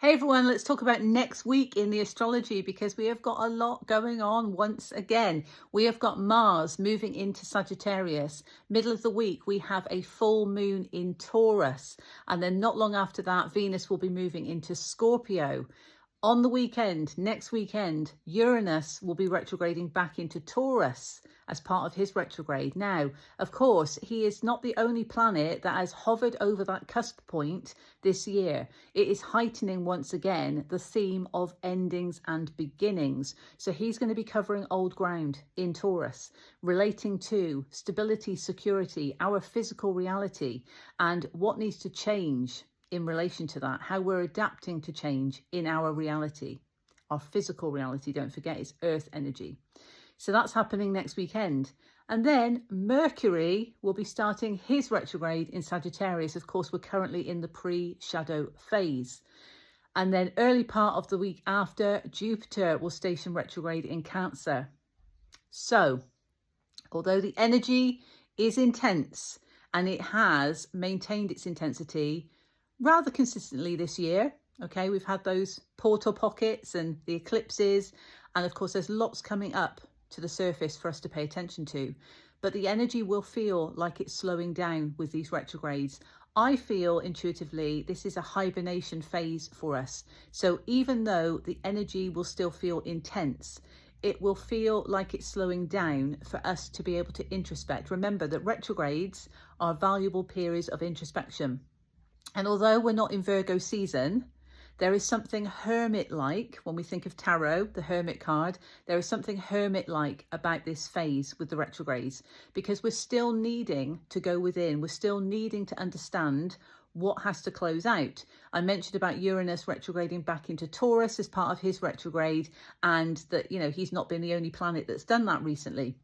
Hey everyone, let's talk about next week in the astrology because we have got a lot going on once again. We have got Mars moving into Sagittarius. Middle of the week, we have a full moon in Taurus. And then not long after that, Venus will be moving into Scorpio. On the weekend, next weekend, Uranus will be retrograding back into Taurus as part of his retrograde. Now, of course, he is not the only planet that has hovered over that cusp point this year. It is heightening once again the theme of endings and beginnings. So he's going to be covering old ground in Taurus, relating to stability, security, our physical reality, and what needs to change in relation to that, how we're adapting to change in our reality, our physical reality. Don't forget, it's earth energy. So that's happening next weekend. And then Mercury will be starting his retrograde in Sagittarius. Of course, we're currently in the pre-shadow phase. And then early part of the week after, Jupiter will station retrograde in Cancer. So although the energy is intense and it has maintained its intensity rather consistently this year. Okay, we've had those portal pockets and the eclipses, and of course there's lots coming up to the surface for us to pay attention to, but the energy will feel like it's slowing down with these retrogrades. I feel intuitively this is a hibernation phase for us. So even though the energy will still feel intense, it will feel like it's slowing down for us to be able to introspect. Remember that retrogrades are valuable periods of introspection. And although we're not in Virgo season, there is something hermit-like when we think of tarot, the hermit card. There is something hermit-like about this phase with the retrogrades, because we're still needing to go within. We're still needing to understand what has to close out. I mentioned about Uranus retrograding back into Taurus as part of his retrograde, and that, you know, he's not been the only planet that's done that recently.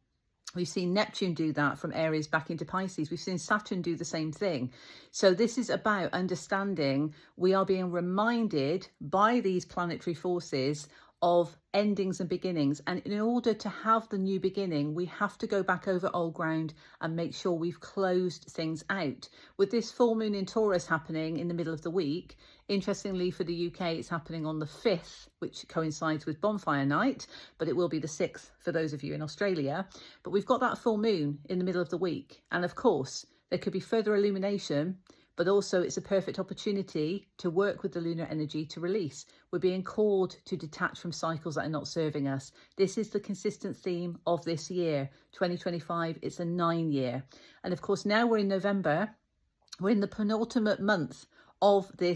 We've seen Neptune do that from Aries back into Pisces. We've seen Saturn do the same thing. So this is about understanding we are being reminded by these planetary forces of endings and beginnings. And in order to have the new beginning, we have to go back over old ground and make sure we've closed things out. With this full moon in Taurus happening in the middle of the week, interestingly for the UK, it's happening on the 5th, which coincides with bonfire night, but it will be the 6th for those of you in Australia. But we've got that full moon in the middle of the week. And of course, there could be further illumination, but also it's a perfect opportunity to work with the lunar energy to release. We're being called to detach from cycles that are not serving us. This is the consistent theme of this year, 2025. It's a 9 year. And of course, now we're in November. We're in the penultimate month of this